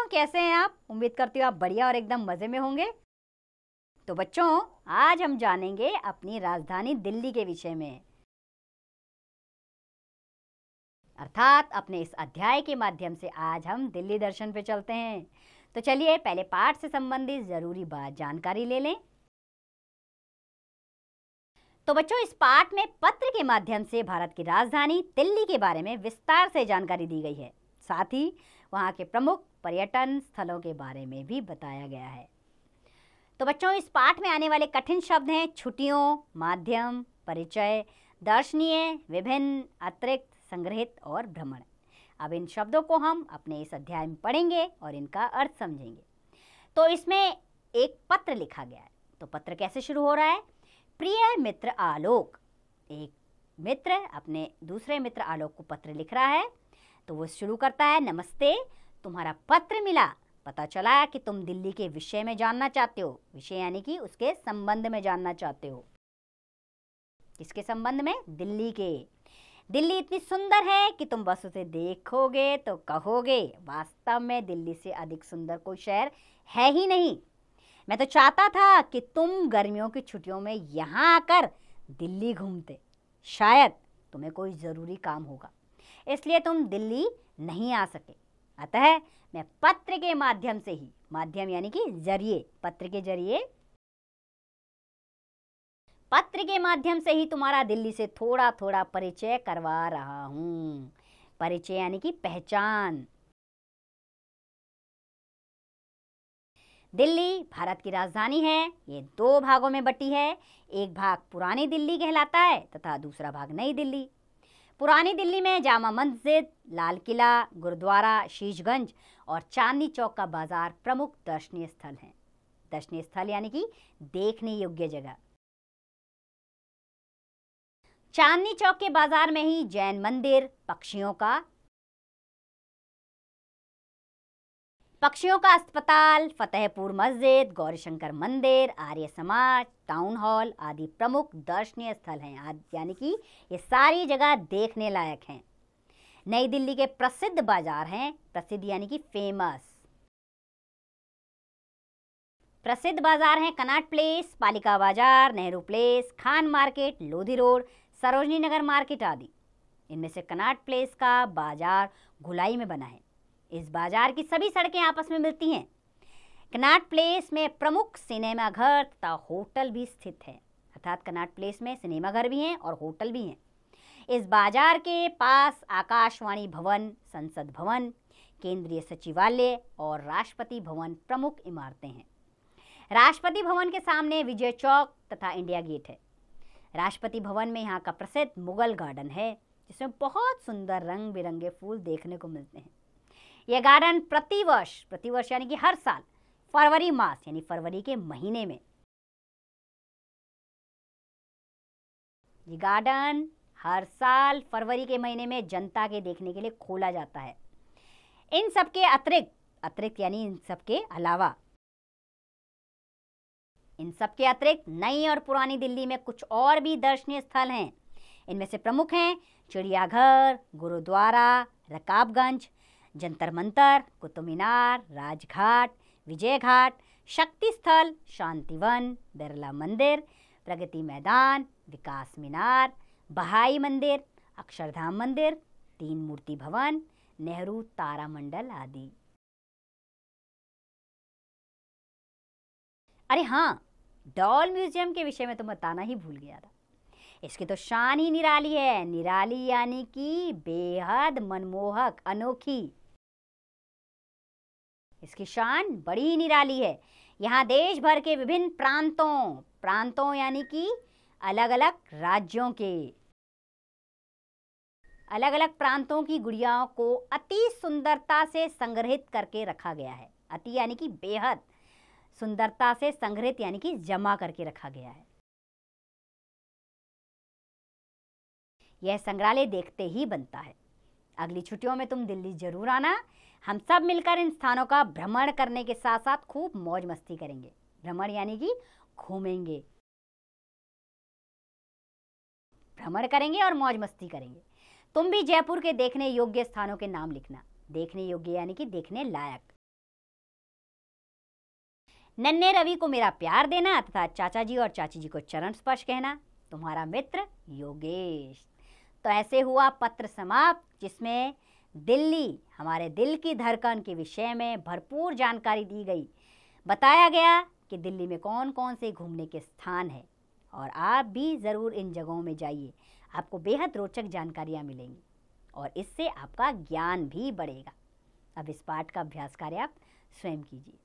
कैसे हैं आप? उम्मीद करती हूँ आप बढ़िया और एकदम मज़े में होंगे। तो बच्चों, आज हम जानेंगे अपनी राजधानी दिल्ली के विषय में, अर्थात अपने इस अध्याय के माध्यम से आज हम दिल्ली दर्शन पे चलते हैं। तो चलिए पहले पाठ से संबंधित जरूरी बात जानकारी ले लें। तो बच्चों, इस पाठ में पत्र के माध्यम से भारत की राजधानी दिल्ली के बारे में विस्तार से जानकारी दी गई है। साथ ही वहाँ के प्रमुख पर्यटन स्थलों के बारे में भी बताया गया है। तो बच्चों, इस पाठ में आने वाले कठिन शब्द हैं छुट्टियों, माध्यम, परिचय, दर्शनीय, विभिन्न, अतिरिक्त, संग्रहित और भ्रमण। अब इन शब्दों को हम अपने इस अध्याय में पढ़ेंगे और इनका अर्थ समझेंगे। तो इसमें एक पत्र लिखा गया है। तो पत्र कैसे शुरू हो रहा है? प्रिय मित्र आलोक। एक मित्र अपने दूसरे मित्र आलोक को पत्र लिख रहा है। तो वो शुरू करता है, नमस्ते, तुम्हारा पत्र मिला। पता चला कि तुम दिल्ली के विषय में जानना चाहते हो। विषय यानी कि उसके संबंध में जानना चाहते हो। किसके संबंध में? दिल्ली के। दिल्ली इतनी सुंदर है कि तुम बस उसे देखोगे तो कहोगे, वास्तव में दिल्ली से अधिक सुंदर कोई शहर है ही नहीं। मैं तो चाहता था कि तुम गर्मियों की छुट्टियों में यहाँ आकर दिल्ली घूमते। शायद तुम्हें कोई ज़रूरी काम होगा, इसलिए तुम दिल्ली नहीं आ सके। अतः मैं पत्र के माध्यम से ही, माध्यम यानी कि जरिए, पत्र के जरिए, पत्र के माध्यम से ही तुम्हारा दिल्ली से थोड़ा थोड़ा परिचय करवा रहा हूँ। परिचय यानी कि पहचान। दिल्ली भारत की राजधानी है। ये दो भागों में बटी है। एक भाग पुरानी दिल्ली कहलाता है तथा दूसरा भाग नई दिल्ली। पुरानी दिल्ली में जामा मस्जिद, लाल किला, गुरुद्वारा, शीशगंज और चांदनी चौक का बाजार प्रमुख दर्शनीय स्थल हैं। दर्शनीय स्थल यानी कि देखने योग्य जगह। चांदनी चौक के बाजार में ही जैन मंदिर, पक्षियों का अस्पताल, फतेहपुर मस्जिद, गौरीशंकर मंदिर, आर्य समाज, टाउन हॉल आदि प्रमुख दर्शनीय स्थल हैं। यानी कि ये सारी जगह देखने लायक हैं। नई दिल्ली के प्रसिद्ध बाजार हैं। प्रसिद्ध यानी कि फेमस। प्रसिद्ध बाजार हैं कनॉट प्लेस, पालिका बाजार, नेहरू प्लेस, खान मार्केट, लोधी रोड, सरोजनी नगर मार्केट आदि। इनमें से कनॉट प्लेस का बाजार घुलाई में बना है। इस बाजार की सभी सड़कें आपस में मिलती हैं। कनॉट प्लेस में प्रमुख सिनेमा घर तथा होटल भी स्थित है। अर्थात कनॉट प्लेस में सिनेमा घर भी हैं और होटल भी हैं। इस बाजार के पास आकाशवाणी भवन, संसद भवन, केंद्रीय सचिवालय और राष्ट्रपति भवन प्रमुख इमारतें हैं। राष्ट्रपति भवन के सामने विजय चौक तथा इंडिया गेट है। राष्ट्रपति भवन में यहाँ का प्रसिद्ध मुगल गार्डन है, जिसमें बहुत सुंदर रंग बिरंगे फूल देखने को मिलते हैं। यह गार्डन प्रतिवर्ष यानी कि हर साल फरवरी मास यानी फरवरी के महीने में, ये गार्डन हर साल फरवरी के महीने में जनता के देखने के लिए खोला जाता है। इन सबके अतिरिक्त यानी इन सबके अतिरिक्त नई और पुरानी दिल्ली में कुछ और भी दर्शनीय स्थल हैं। इनमें से प्रमुख हैं चिड़ियाघर, गुरुद्वारा, रकाबगंज, जंतर मंतर, कुतुब मीनार, राजघाट, विजय घाट, शक्ति स्थल, शांतिवन, बिरला मंदिर, प्रगति मैदान, विकास मीनार, बहाई मंदिर, अक्षरधाम मंदिर, तीन मूर्ति भवन, नेहरू तारामंडल आदि। अरे हाँ, डॉल म्यूजियम के विषय में तो बताना ही भूल गया था। इसकी तो शान ही निराली है। निराली यानी कि बेहद मनमोहक, अनोखी। इसकी शान बड़ी ही निराली है। यहाँ देश भर के विभिन्न प्रांतों यानी कि अलग अलग राज्यों के अलग अलग प्रांतों की गुड़ियाओं को अति सुंदरता से संग्रहित करके रखा गया है। अति यानी कि बेहद, सुंदरता से संग्रहित यानी कि जमा करके रखा गया है। यह संग्रहालय देखते ही बनता है। अगली छुट्टियों में तुम दिल्ली जरूर आना। हम सब मिलकर इन स्थानों का भ्रमण करने के साथ साथ खूब मौज मस्ती करेंगे। भ्रमण यानी कि घूमेंगे, भ्रमण करेंगे और मौज मस्ती करेंगे। तुम भी जयपुर के देखने योग्य स्थानों के नाम लिखना। देखने योग्य यानी कि देखने लायक। नन्हे रवि को मेरा प्यार देना तथा चाचा जी और चाची जी को चरण स्पर्श कहना। तुम्हारा मित्र योगेश। तो ऐसे हुआ पत्र समाप्त, जिसमें दिल्ली, हमारे दिल की धड़कन के विषय में भरपूर जानकारी दी गई। बताया गया कि दिल्ली में कौन कौन से घूमने के स्थान हैं और आप भी ज़रूर इन जगहों में जाइए। आपको बेहद रोचक जानकारियाँ मिलेंगी और इससे आपका ज्ञान भी बढ़ेगा। अब इस पाठ का अभ्यास कार्य आप स्वयं कीजिए।